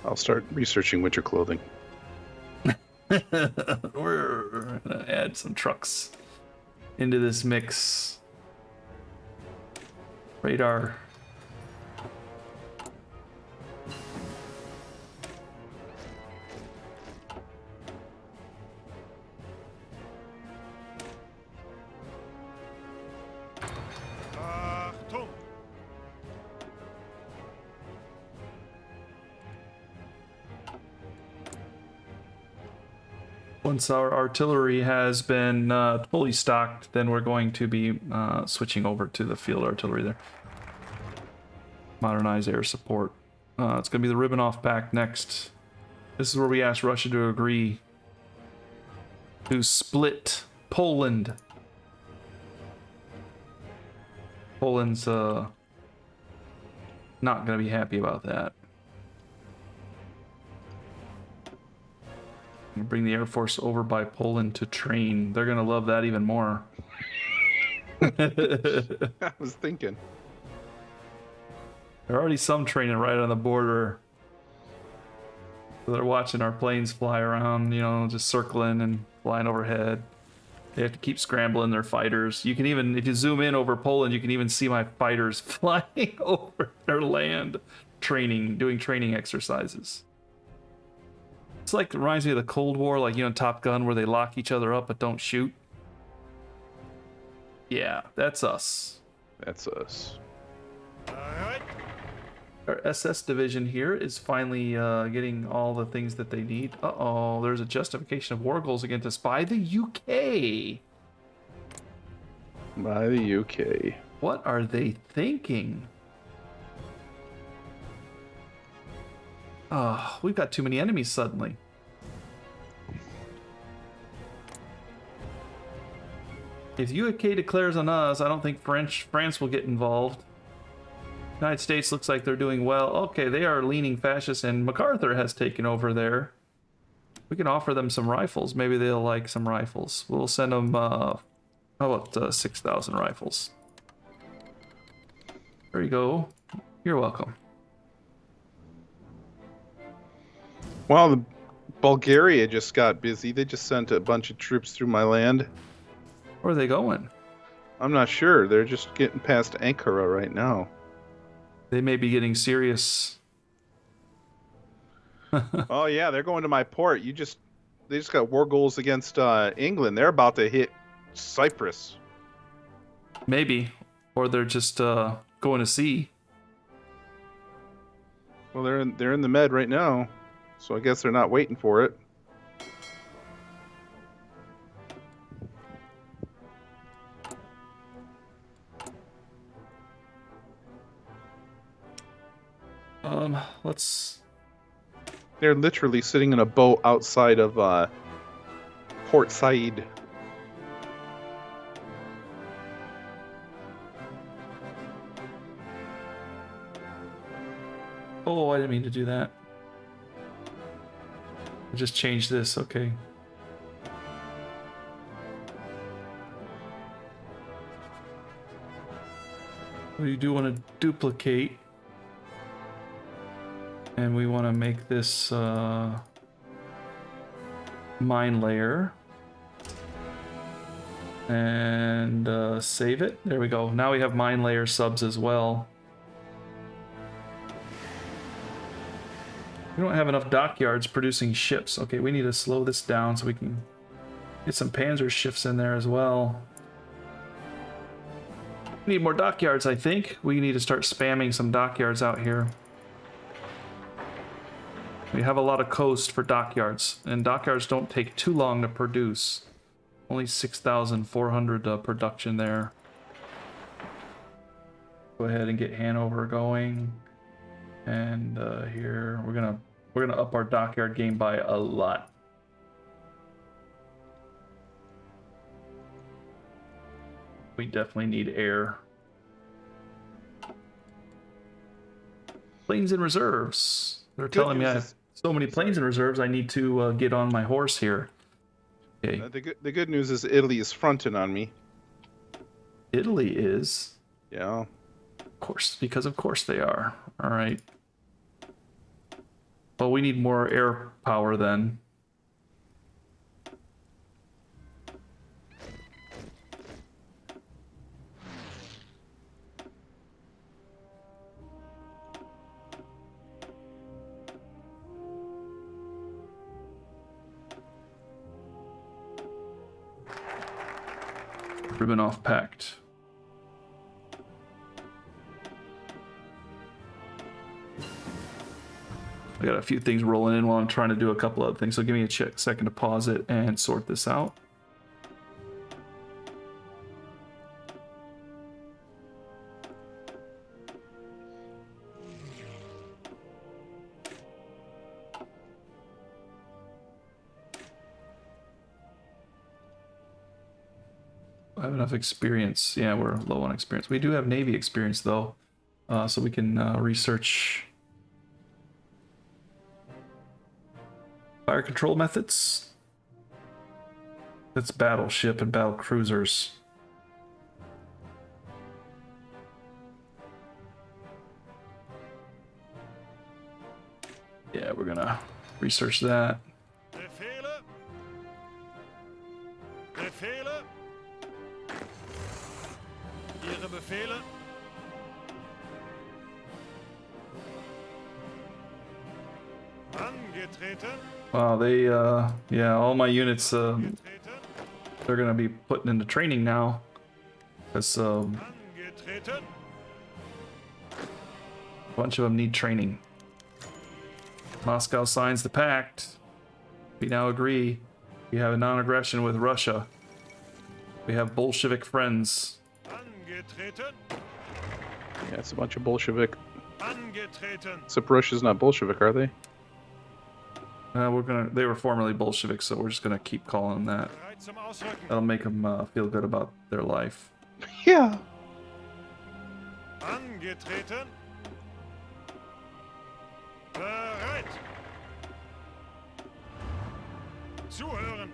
S2: I'll start researching winter clothing.
S1: We're going to add some trucks into this mix. Radar.
S3: Achtung!
S1: Once our artillery has been fully stocked, then we're going to be switching over to the field artillery there. Modernize air support. It's going to be the Ribbon-Off Pact next. This is where we asked Russia to agree to split Poland. Poland's not going to be happy about that. Bring the Air Force over by Poland to train. They're going to love that even more.
S2: I was thinking.
S1: There's already some training right on the border. So they're watching our planes fly around, you know, just circling and flying overhead. They have to keep scrambling their fighters. You can even, if you zoom in over Poland, you can even see my fighters flying over their land, doing training exercises. It's like, it reminds me of the Cold War, like, you know, Top Gun, where they lock each other up but don't shoot. Yeah, that's us.
S2: That's us.
S3: Alright.
S1: Our SS division here is finally getting all the things that they need. Uh-oh, there's a justification of war goals against us by the UK.
S2: By the UK.
S1: What are they thinking? Oh, we've got too many enemies suddenly. If UK declares on us, I don't think France will get involved. United States looks like they're doing well. Okay, they are leaning fascist, and MacArthur has taken over there. We can offer them some rifles. Maybe they'll like some rifles. We'll send them, how about 6,000 rifles? There you go. You're welcome.
S2: Well, the Bulgaria just got busy. They just sent a bunch of troops through my land.
S1: Where are they going?
S2: I'm not sure. They're just getting past Ankara right now.
S1: They may be getting serious.
S2: Oh yeah, they're going to my port. They just got war goals against England. They're about to hit Cyprus.
S1: Maybe. Or they're just going to sea.
S2: Well, they're in the Med right now, so I guess they're not waiting for it.
S1: Let's...
S2: They're literally sitting in a boat outside of Port Said.
S1: Oh, I didn't mean to do that. I just changed this, okay. We do want to duplicate. And we want to make this mine layer. And save it. There we go. Now we have mine layer subs as well. We don't have enough dockyards producing ships. Okay, we need to slow this down so we can get some panzer ships in there as well. We need more dockyards, I think. We need to start spamming some dockyards out here. We have a lot of coast for dockyards, and dockyards don't take too long to produce. Only 6,400 production there. Go ahead and get Hanover going, and here we're gonna up our dockyard game by a lot. We definitely need air. Planes in reserves. They're telling me I have so many planes in reserves. I need to get on my horse here. Okay.
S2: The good news is Italy is fronting on me.
S1: Italy is.
S2: Yeah.
S1: Of course, because of course they are. All right. Well, we need more air power then. Ribbentrop Pact. I got a few things rolling in while I'm trying to do a couple other things, so give me a second to pause it and sort this out. I have enough experience. Yeah, we're low on experience. We do have Navy experience though, so we can research fire control methods. That's battleship and battle cruisers. Yeah, we're gonna research that.
S3: Befehle. Befehle. Ihre Befehle. Angetreten.
S1: Wow, they yeah, all my units
S3: Angetreten.
S1: they're gonna be putting into training now, because a
S3: Angetreten.
S1: bunch of them need training. Moscow signs the pact. We now agree. We have a non-aggression with Russia. We have Bolshevik friends.
S3: Angetreten.
S2: Yeah, it's a bunch of Bolshevik.
S3: Angetreten.
S2: Except Russia's not Bolshevik, are they?
S1: They were formerly Bolsheviks, so we're just gonna keep calling them that.
S3: Bereit zum Ausrücken.
S1: That'll make them feel good about their life.
S2: Yeah.
S3: Angetreten. Bereit. Zuhören.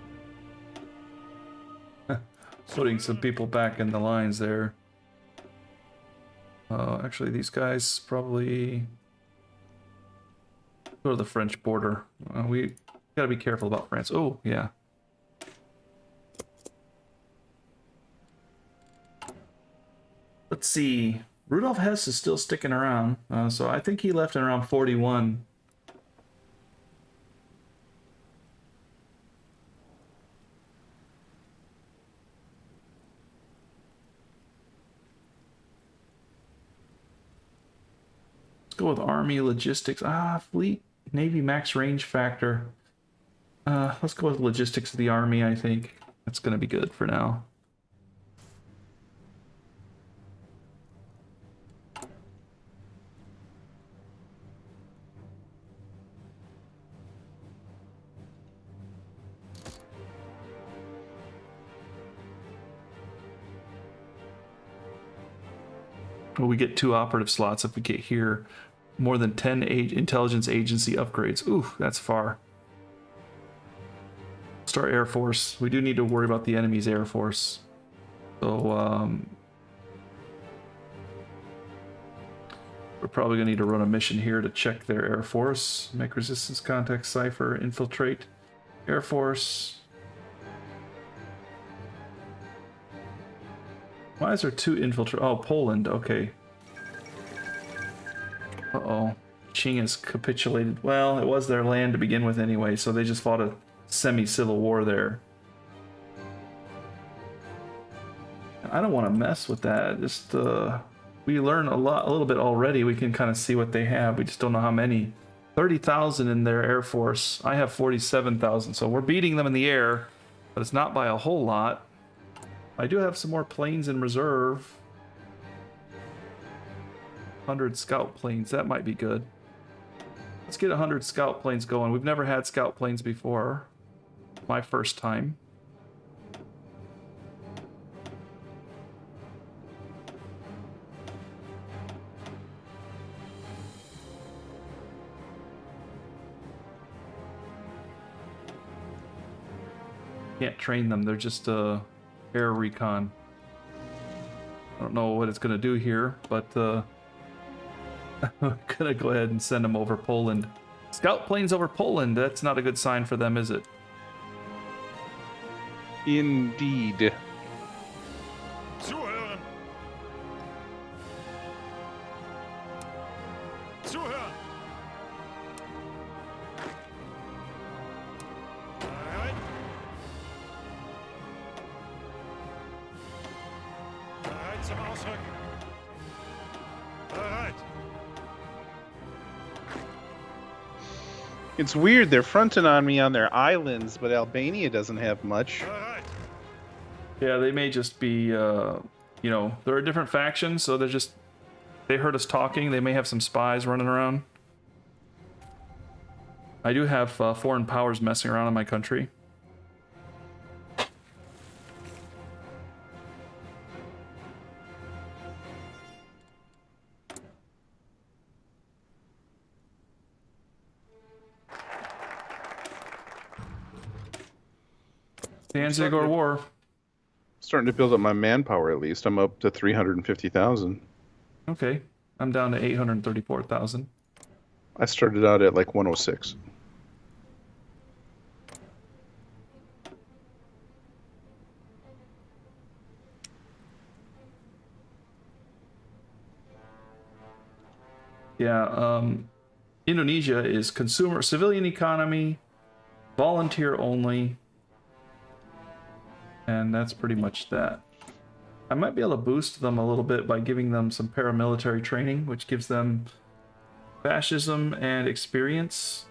S1: Putting some people back in the lines there. Actually, these guys probably go to the French border. We gotta be careful about France. Oh, yeah. Let's see. Rudolf Hess is still sticking around, so I think he left in around 41. Let's go with Army Logistics. Fleet, Navy max range factor. Let's go with Logistics of the Army, I think. That's gonna be good for now. Well, we get 2 operative slots if we get here. More than 10 intelligence agency upgrades. Ooh, that's far. Start Air Force. We do need to worry about the enemy's Air Force. So, we're probably going to need to run a mission here to check their Air Force. Make resistance contact, cipher, infiltrate. Air Force. Why is there 2 infiltrate? Oh, Poland. Okay. Uh-oh. Qing has capitulated. Well, it was their land to begin with anyway, so they just fought a semi-civil war there. I don't want to mess with that. Just we learn a little bit already. We can kind of see what they have. We just don't know how many. 30,000 in their air force. I have 47,000, so we're beating them in the air, but it's not by a whole lot. I do have some more planes in reserve. 100 scout planes. That might be good. Let's get 100 scout planes going. We've never had scout planes before. My first time. Can't train them. They're just air recon. I don't know what it's going to do here, but I'm going to go ahead and send them over Poland. Scout planes over Poland. That's not a good sign for them, is it?
S2: Indeed.
S3: Zuhören! Zuhören! Bereit! Bereit zum Ausrücken! Bereit!
S2: It's weird, they're fronting on me on their islands, but Albania doesn't have much.
S3: Bereit!
S1: Yeah, they may just be, you know, they're a different faction, so they heard us talking. They may have some spies running around. I do have foreign powers messing around in my country. Danzig or war.
S2: Starting to build up my manpower at least. I'm up to 350,000.
S1: Okay, I'm down to 834,000.
S2: I started out at like 106.
S1: Yeah, Indonesia is consumer civilian economy, volunteer only, and that's pretty much that. I might be able to boost them a little bit by giving them some paramilitary training, which gives them fascism and experience.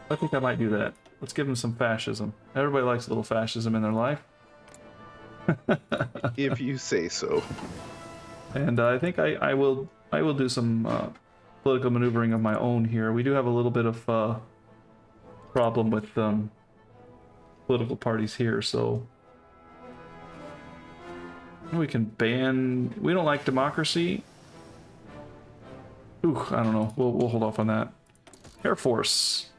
S1: I think I might do that. Let's give them some fascism. Everybody likes a little fascism in their life.
S2: If you say so.
S1: And I think I will do some political maneuvering of my own here. We do have a little bit of problem with political parties here, so we can ban. We don't like democracy. Ooh, I don't know. We'll hold off on that. Air Force.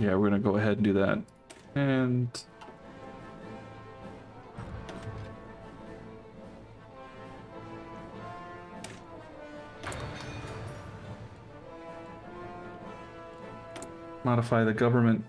S1: Yeah, we're gonna go ahead and do that. And modify the government.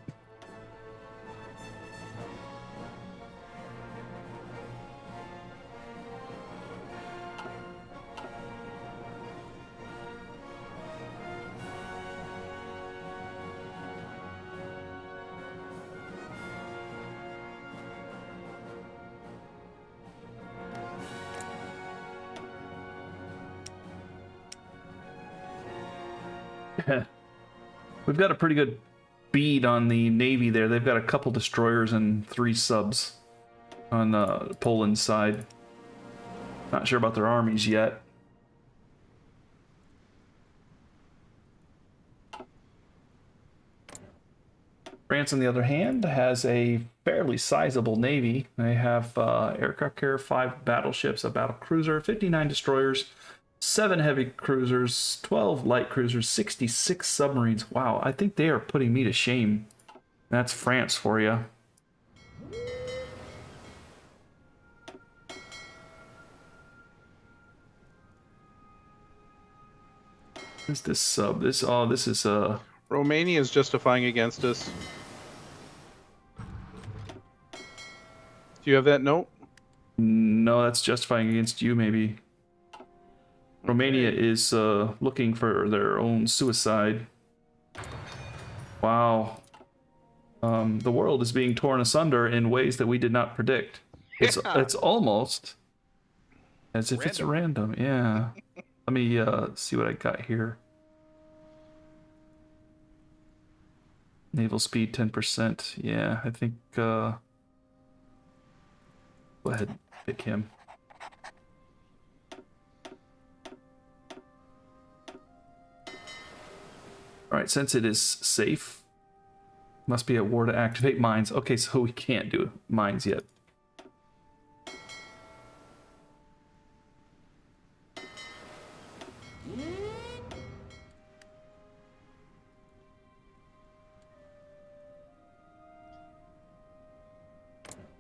S1: We've got a pretty good bead on the Navy there. They've got a couple destroyers and 3 subs on Poland's side. Not sure about their armies yet. France, on the other hand, has a fairly sizable navy. They have aircraft carrier, 5 battleships, a battle cruiser, 59 destroyers, 7 heavy cruisers, 12 light cruisers, 66 submarines. Wow, I think they are putting me to shame. That's France for you. What is this sub? This is
S2: Romania is justifying against us. Do you have that note?
S1: No, that's justifying against you, maybe. Romania is looking for their own suicide. Wow. The world is being torn asunder in ways that we did not predict. It's almost as if it's random. Yeah. Let me see what I got here. Naval speed 10%. Yeah, I think go ahead and pick him. Alright, since it is safe, must be at war to activate mines. Okay, so we can't do mines yet.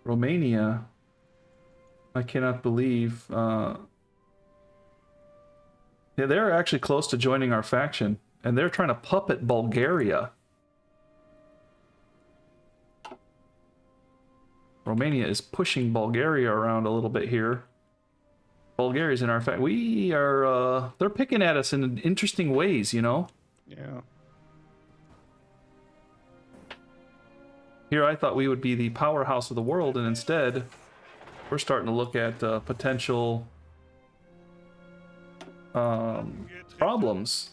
S1: Romania, I cannot believe. Yeah, they're actually close to joining our faction, and they're trying to puppet Bulgaria. Romania is pushing Bulgaria around a little bit here. Bulgaria's in our fact. We are. They're picking at us in interesting ways, you know.
S2: Yeah.
S1: Here, I thought we would be the powerhouse of the world, and instead, we're starting to look at potential problems.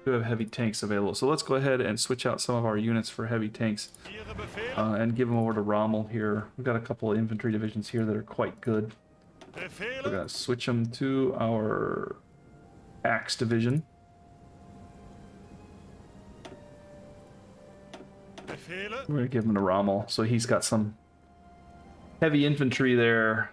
S1: We have heavy tanks available, so let's go ahead and switch out some of our units for heavy tanks and give them over to Rommel here. We've got a couple of infantry divisions here that are quite good. We're gonna switch them to our Axe division. We're gonna give him to Rommel, so he's got some heavy infantry there.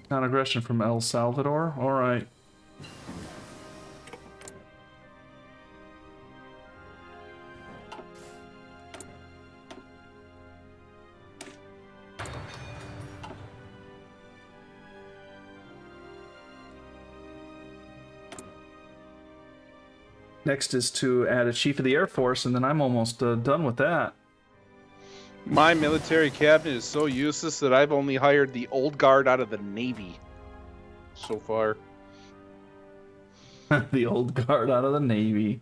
S1: Non-aggression from El Salvador. All right. Next is to add a chief of the Air Force, and then I'm almost done with that.
S2: My military cabinet is so useless that I've only hired the old guard out of the Navy so far.
S1: The old guard out of the Navy.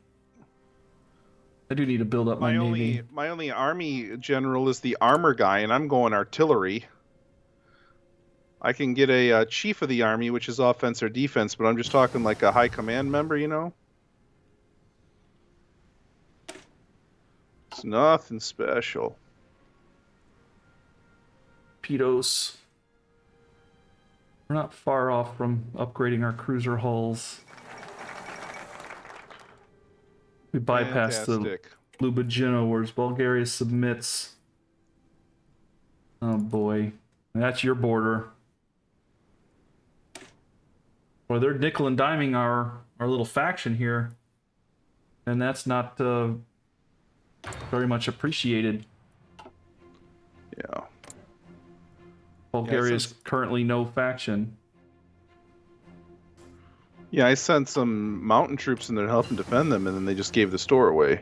S1: I do need to build up my Navy.
S2: My only army general is the armor guy, and I'm going artillery. I can get a chief of the army, which is offense or defense, but I'm just talking like a high command member, you know? It's nothing special.
S1: Torpedoes. We're not far off from upgrading our cruiser hulls. We bypassed the Lubajino, whereas Bulgaria submits. Oh boy. That's your border. Well, they're nickel and diming our little faction here. And that's not very much appreciated.
S2: Yeah.
S1: Bulgaria is currently no faction.
S2: Yeah, I sent some mountain troops in there to help and defend them, and then they just gave the store away.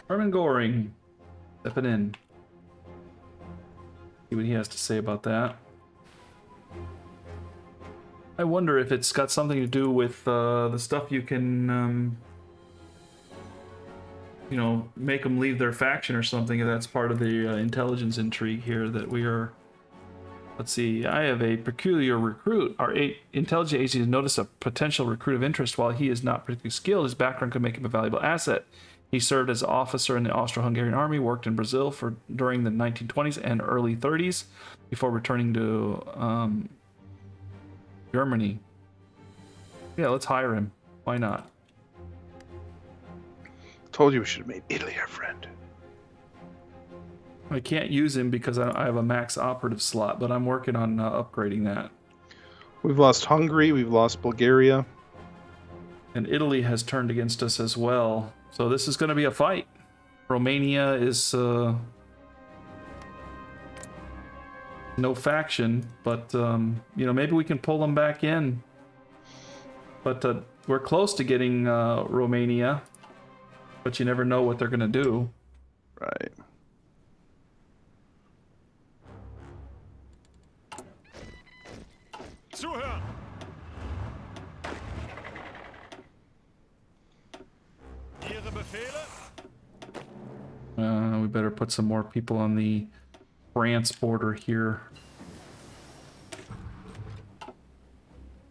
S1: Herman Goring, stepping in. See what he has to say about that. I wonder if it's got something to do with the stuff you can, you know, make them leave their faction or something. If that's part of the intelligence intrigue here that we are. Let's see. I have a peculiar recruit. Our intelligence agency has noticed a potential recruit of interest. While he is not particularly skilled, his background could make him a valuable asset. He served as officer in the Austro-Hungarian army, worked in Brazil during the 1920s and early 30s before returning to Germany. Yeah, let's hire him. Why not?
S2: Told you we should have made Italy our friend.
S1: I can't use him because I have a max operative slot, but I'm working on upgrading that.
S2: We've lost Hungary. We've lost Bulgaria.
S1: And Italy has turned against us as well. So this is going to be a fight. Romania is no faction, but maybe we can pull them back in. But we're close to getting Romania, but you never know what they're going to do.
S2: Right.
S3: Zuhören! Ihre Befehle?
S1: We better put some more people on the France border here.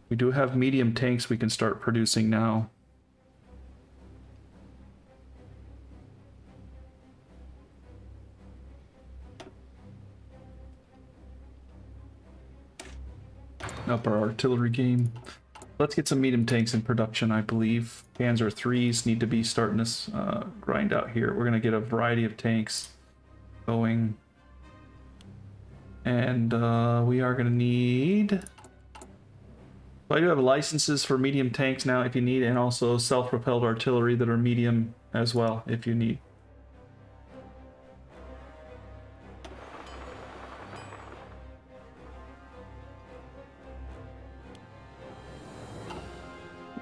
S1: We do have medium tanks we can start producing now. Up our artillery game. Let's get some medium tanks in production, I believe. Panzer IIIs need to be starting this grind out here. We're going to get a variety of tanks going. And we are going to need... So I do have licenses for medium tanks now if you need, and also self-propelled artillery that are medium as well if you need.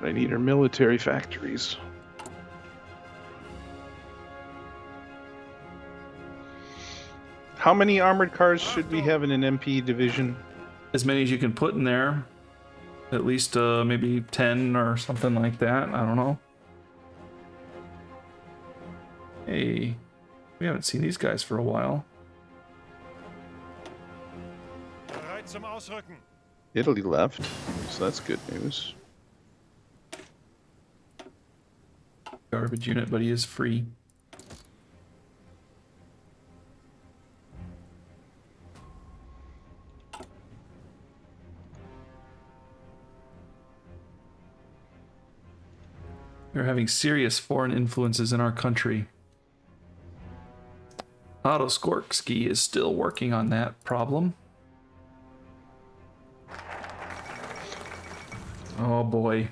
S2: I need our military factories. How many armored cars should we have in an MP division?
S1: As many as you can put in there. At least maybe 10 or something like that. I don't know. Hey, we haven't seen these guys for a while.
S3: Bereit zum Ausrücken.
S2: Italy left, so that's good news.
S1: Garbage unit, but he is free. We're having serious foreign influences in our country. Otto Skorsky is still working on that problem. Oh boy.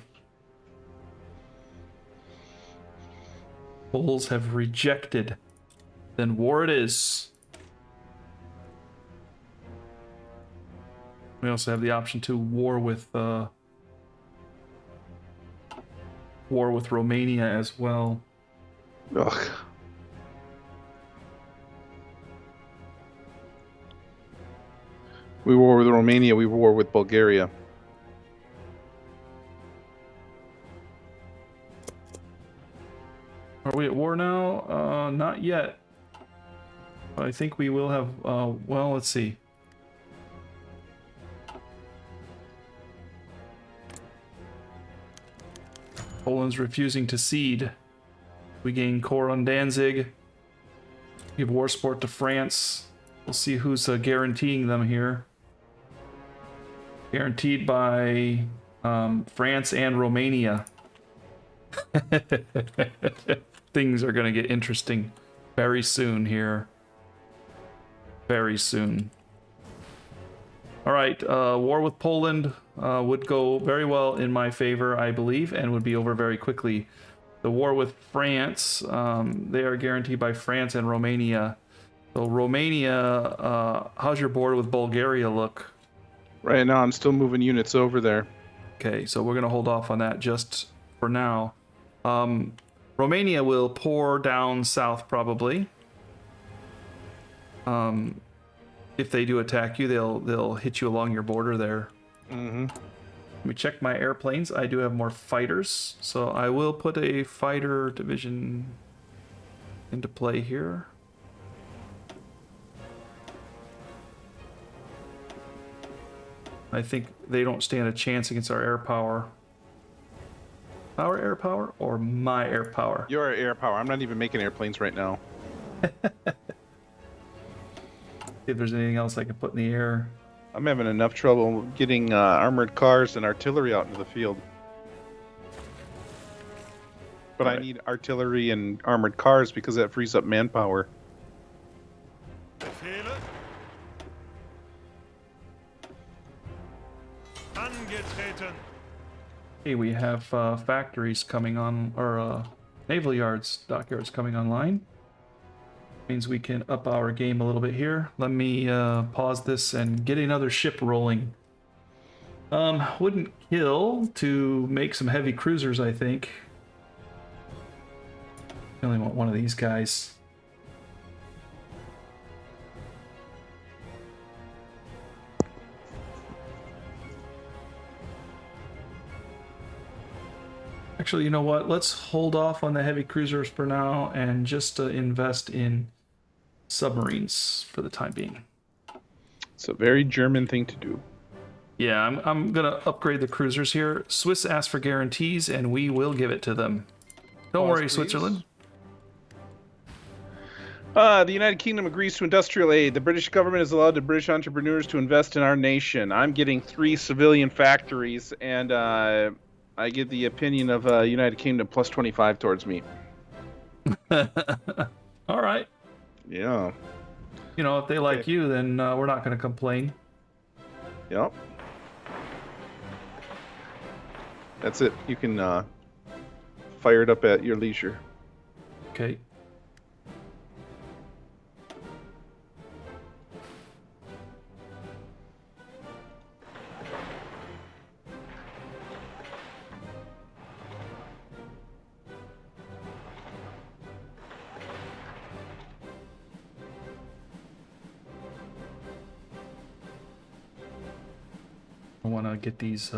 S1: Poles have rejected. Then war it is. We also have the option to war with Romania as well.
S2: Ugh. We war with Romania, we war with Bulgaria.
S1: Are we at war now? Not yet. I think we will have, well, let's see. Poland's refusing to cede. We gain core on Danzig. Give war support to France. We'll see who's guaranteeing them here. Guaranteed by France and Romania. Things are going to get interesting very soon here. Very soon. All right, war with Poland would go very well in my favor, I believe, and would be over very quickly. The war with France, they are guaranteed by France and Romania. So Romania, how's your border with Bulgaria look?
S2: Right now, I'm still moving units over there.
S1: Okay, so we're going to hold off on that just for now. Romania will pour down south probably. If they do attack you, they'll hit you along your border there.
S2: Mm-hmm.
S1: Let me check my airplanes. I do have more fighters, so I will put a fighter division into play here. I think they don't stand a chance against our air power. Our air power or my air power?
S2: Your air power. I'm not even making airplanes right now.
S1: See if there's anything else I can put in the air.
S2: I'm having enough trouble getting armored cars and artillery out into the field. But I need artillery and armored cars because that frees up manpower.
S3: Befehle? Angetreten.
S1: Hey, we have factories coming on, or naval yards, dockyards coming online. Means we can up our game a little bit here. Let me pause this and get another ship rolling. Wouldn't kill to make some heavy cruisers, I think. I only want one of these guys. Actually, you know what? Let's hold off on the heavy cruisers for now and just invest in submarines for the time being.
S2: It's a very German thing to do.
S1: Yeah, I'm gonna upgrade the cruisers here. Swiss asked for guarantees, and we will give it to them. Don't
S2: Pause,
S1: worry,
S2: please.
S1: Switzerland.
S2: The United Kingdom agrees to industrial aid. The British government has allowed the British entrepreneurs to invest in our nation. I'm getting 3 civilian factories, and I get the opinion of United Kingdom plus 25 towards me.
S1: All right.
S2: Yeah.
S1: You know, if they like
S2: Okay.
S1: you, then we're not gonna complain.
S2: Yep. That's it. You can fire it up at your leisure.
S1: Okay. I want to get these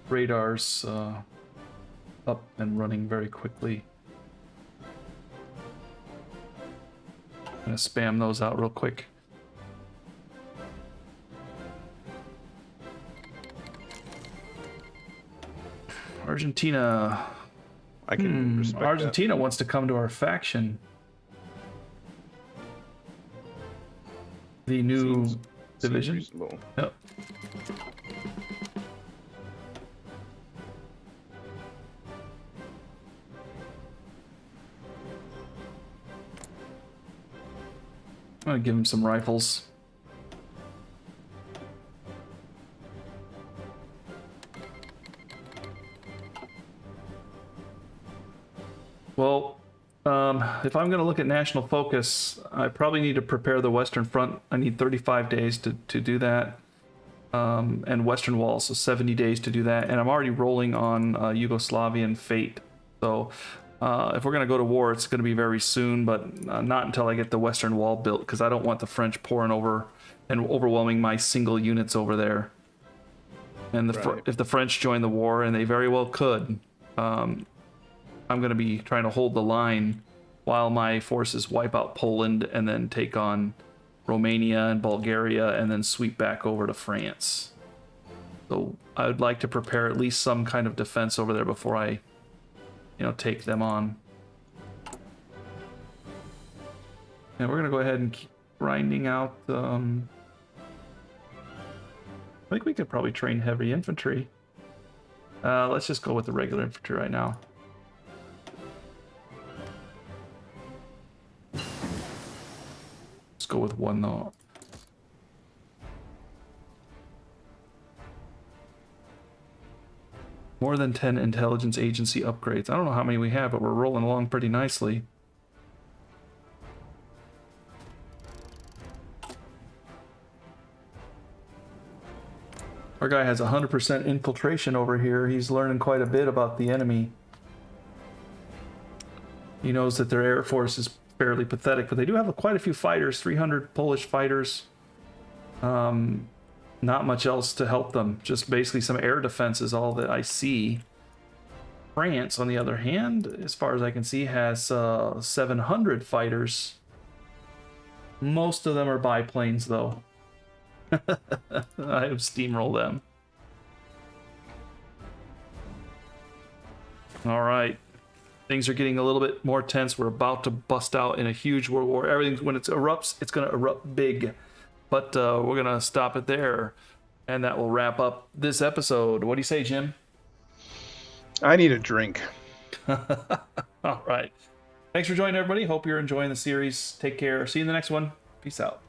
S1: radars up and running very quickly. I'm gonna spam those out real quick. Argentina.
S2: I can respect
S1: Argentina wants to come to our faction. The
S2: that.
S1: new
S2: Seems
S1: division.
S2: reasonable.
S1: Yep. I'm gonna give him some rifles. Well, if I'm gonna look at national focus, I probably need to prepare the Western Front. I need 35 days to do that. And Western Wall, so 70 days to do that. And I'm already rolling on Yugoslavian fate. So if we're going to go to war, it's going to be very soon, but not until I get the Western Wall built, because I don't want the French pouring over and overwhelming my single units over there. And
S2: Right.
S1: if the French join the war, and they very well could, I'm going to be trying to hold the line while my forces wipe out Poland and then take on Romania and Bulgaria and then sweep back over to France. So I would like to prepare at least some kind of defense over there before I, take them on. And we're gonna go ahead and keep grinding out. I think we could probably train heavy infantry. Let's just go with the regular infantry right now. Let's go with one though. More than 10 intelligence agency upgrades. I don't know how many we have, but we're rolling along pretty nicely. Our guy has 100% infiltration over here. He's learning quite a bit about the enemy. He knows that their air force is fairly pathetic, but they do have quite a few fighters, 300 Polish fighters. Not much else to help them. Just basically some air defense is all that I see. France, on the other hand, as far as I can see, has 700 fighters. Most of them are biplanes, though. I have steamrolled them. All right. Things are getting a little bit more tense. We're about to bust out in a huge world war. Everything, when it erupts, it's going to erupt big. But we're going to stop it there. And that will wrap up this episode. What do you say, Jim?
S2: I need a drink.
S1: All right. Thanks for joining, everybody. Hope you're enjoying the series. Take care. See you in the next one. Peace out.